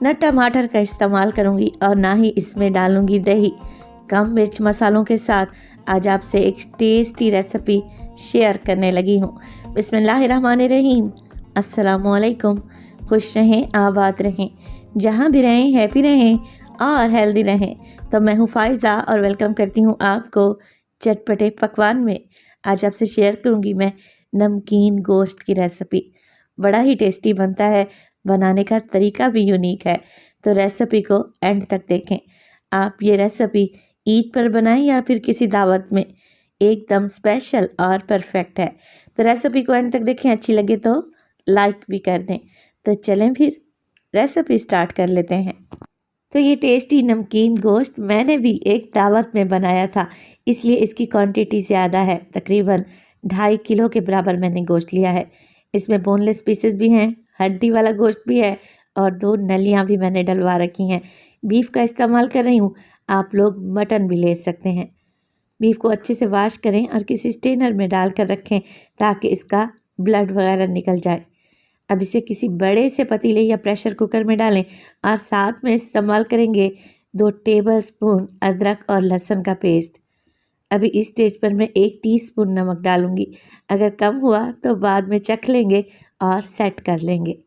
न टमाटर का इस्तेमाल करूँगी और ना ही इसमें डालूँगी दही। कम मिर्च मसालों के साथ आज आपसे एक टेस्टी रेसिपी शेयर करने लगी हूँ। बिस्मिल्लाहिर्रहमानिर्रहीम। अस्सलामुअलैकुम। खुश रहें, आबाद रहें, जहाँ भी रहें हैप्पी रहें और हेल्दी रहें। तो मैं हूँ फ़ाइज़ा और वेलकम करती हूँ आपको चटपटे पकवान में। आज आपसे शेयर करूँगी मैं नमकीन गोश्त की रेसिपी। बड़ा ही टेस्टी बनता है, बनाने का तरीका भी यूनिक है। तो रेसिपी को एंड तक देखें। आप ये रेसिपी ईद पर बनाएं या फिर किसी दावत में, एकदम स्पेशल और परफेक्ट है। तो रेसिपी को एंड तक देखें, अच्छी लगे तो लाइक भी कर दें। तो चलें फिर रेसिपी स्टार्ट कर लेते हैं। तो ये टेस्टी नमकीन गोश्त मैंने भी एक दावत में बनाया था, इसलिए इसकी क्वांटिटी ज़्यादा है। तकरीबन 2.5 किलो के बराबर मैंने गोश्त लिया है। इसमें बोनलेस पीसेस भी हैं, हड्डी वाला गोश्त भी है और 2 नलियां भी मैंने डलवा रखी हैं। बीफ का इस्तेमाल कर रही हूँ, आप लोग मटन भी ले सकते हैं। बीफ को अच्छे से वॉश करें और किसी स्ट्रेनर में डालकर रखें ताकि इसका ब्लड वगैरह निकल जाए। अब इसे किसी बड़े से पतीले या प्रेशर कुकर में डालें और साथ में इस्तेमाल करेंगे 2 टेबलस्पून अदरक और लहसुन का पेस्ट। अभी इस स्टेज पर मैं 1 टीस्पून नमक डालूंगी। अगर कम हुआ तो बाद में चख लेंगे और सेट कर लेंगे।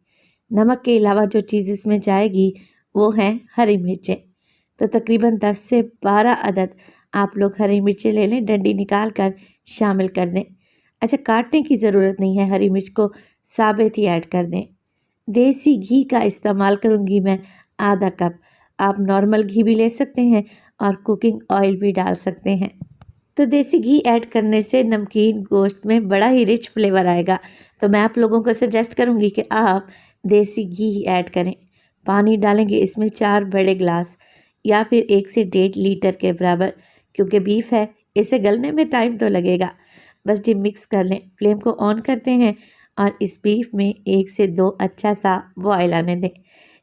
नमक के अलावा जो चीज़ इसमें जाएगी वो है हरी मिर्चें। तो तकरीबन 10 से 12 अदद आप लोग हरी मिर्चें ले लें, डंडी निकाल कर शामिल कर दें। अच्छा, काटने की ज़रूरत नहीं है, हरी मिर्च को साबित ही ऐड कर दें। देसी घी का इस्तेमाल करूँगी मैं आधा कप। आप नॉर्मल घी भी ले सकते हैं और कुकिंग ऑयल भी डाल सकते हैं। तो देसी घी ऐड करने से नमकीन गोश्त में बड़ा ही रिच फ्लेवर आएगा। तो मैं आप लोगों को सजेस्ट करूँगी कि आप देसी घी ही ऐड करें। पानी डालेंगे इसमें 4 बड़े गिलास या फिर 1 से 1.5 लीटर के बराबर, क्योंकि बीफ है, इसे गलने में टाइम तो लगेगा। बस जी मिक्स कर लें। फ्लेम को ऑन करते हैं और इस बीफ में 1 से 2 अच्छा सा बॉयल आने दें।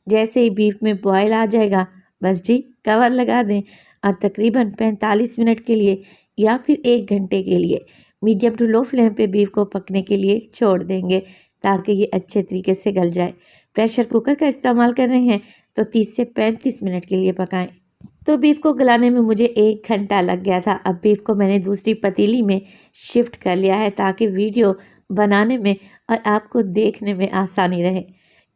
जैसे ही बीफ में बॉयल आ जाएगा, बस जी कवर लगा दें और तकरीबन 45 मिनट के लिए या फिर 1 घंटे के लिए मीडियम टू लो फ्लेम पे बीफ को पकने के लिए छोड़ देंगे ताकि ये अच्छे तरीके से गल जाए। प्रेशर कुकर का इस्तेमाल कर रहे हैं तो 30 से 35 मिनट के लिए पकाएं। तो बीफ को गलाने में मुझे 1 घंटा लग गया था। अब बीफ को मैंने दूसरी पतीली में शिफ्ट कर लिया है ताकि वीडियो बनाने में और आपको देखने में आसानी रहे।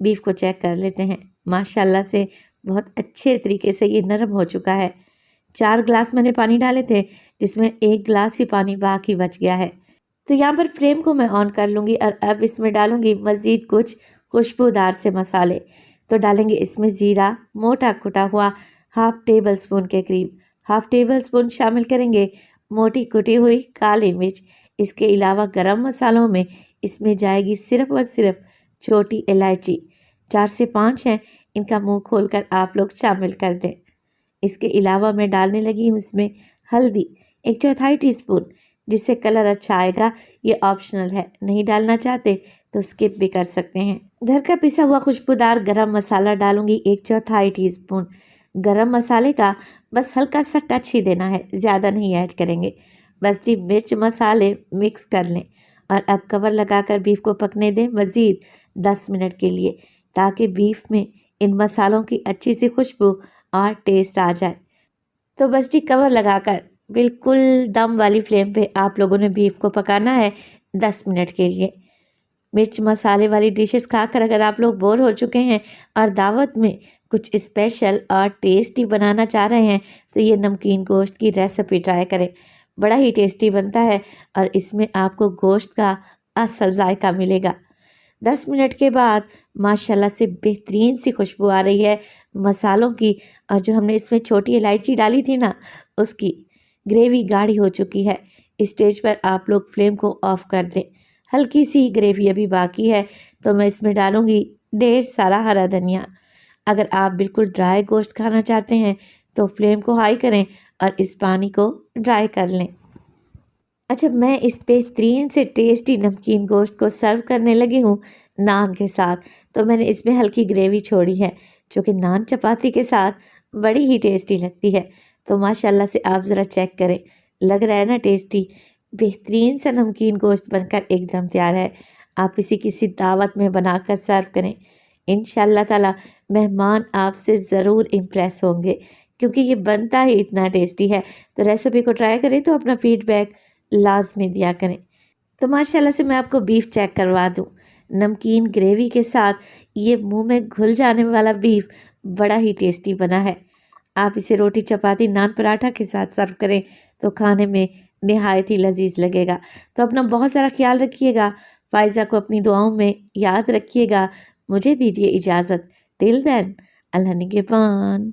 बीफ को चेक कर लेते हैं। माशाल्लाह से बहुत अच्छे तरीके से ये नरम हो चुका है। 4 गिलास मैंने पानी डाले थे, जिसमें 1 गिलास ही पानी बाकी बच गया है। तो यहाँ पर फ्लेम को मैं ऑन कर लूँगी और अब इसमें डालूँगी मज़ीद कुछ खुशबूदार से मसाले। तो डालेंगे इसमें ज़ीरा मोटा कुटा हुआ 1/2 टेबल स्पून के करीब, 1/2 टेबल स्पून शामिल करेंगे मोटी कुटी हुई काली मिर्च। इसके अलावा गरम मसालों में इसमें जाएगी सिर्फ और सिर्फ छोटी इलायची, 4 से 5 हैं, इनका मुंह खोलकर आप लोग शामिल कर दें। इसके अलावा मैं डालने लगी हूँ इसमें हल्दी 1/4 टीस्पून, जिससे कलर अच्छा आएगा। ये ऑप्शनल है, नहीं डालना चाहते तो स्किप भी कर सकते हैं। घर का पिसा हुआ खुशबूदार गरम मसाला डालूंगी 1/4 टीस्पून। गरम मसाले का बस हल्का सा टच ही देना है, ज़्यादा नहीं ऐड करेंगे। बस जी मिर्च मसाले मिक्स कर लें और अब कवर लगाकर बीफ को पकने दें मज़ीद 10 मिनट के लिए, ताकि बीफ में इन मसालों की अच्छी सी खुशबू और टेस्ट आ जाए। तो बस जी कवर लगाकर बिल्कुल दम वाली फ्लेम पे आप लोगों ने बीफ को पकाना है 10 मिनट के लिए। मिर्च मसाले वाली डिशेस खाकर अगर आप लोग बोर हो चुके हैं और दावत में कुछ स्पेशल और टेस्टी बनाना चाह रहे हैं तो ये नमकीन गोश्त की रेसिपी ट्राई करें। बड़ा ही टेस्टी बनता है और इसमें आपको गोश्त का असल जायका मिलेगा। 10 मिनट के बाद माशाल्लाह से बेहतरीन सी खुशबू आ रही है मसालों की, और जो हमने इसमें छोटी इलायची डाली थी ना, उसकी ग्रेवी गाढ़ी हो चुकी है। इस स्टेज पर आप लोग फ्लेम को ऑफ कर दें। हल्की सी ग्रेवी अभी बाकी है तो मैं इसमें डालूँगी ढेर सारा हरा धनिया। अगर आप बिल्कुल ड्राई गोश्त खाना चाहते हैं तो फ्लेम को हाई करें और इस पानी को ड्राई कर लें। अच्छा, मैं इस बेहतरीन से टेस्टी नमकीन गोश्त को सर्व करने लगी हूँ नान के साथ। तो मैंने इसमें हल्की ग्रेवी छोड़ी है जो कि नान चपाती के साथ बड़ी ही टेस्टी लगती है। तो माशाल्लाह से आप ज़रा चेक करें, लग रहा है ना टेस्टी। बेहतरीन सा नमकीन गोश्त बनकर एकदम तैयार है। आप इसी किसी दावत में बनाकर सर्व करें। इंशाल्लाह ताला मेहमान आपसे ज़रूर इम्प्रेस होंगे, क्योंकि ये बनता ही इतना टेस्टी है। तो रेसिपी को ट्राई करें तो अपना फीडबैक लाज़मी दिया करें। तो माशाल्लाह से मैं आपको बीफ चेक करवा दूँ। नमकीन ग्रेवी के साथ ये मुँह में घुल जाने वाला बीफ बड़ा ही टेस्टी बना है। आप इसे रोटी, चपाती, नान, पराठा के साथ सर्व करें तो खाने में निहायत ही लज़ीज़ लगेगा। तो अपना बहुत सारा ख़्याल रखिएगा। फ़ाइज़ा को अपनी दुआओं में याद रखिएगा। मुझे दीजिए इजाज़त। टिल देन, अल्लाह निगहबान।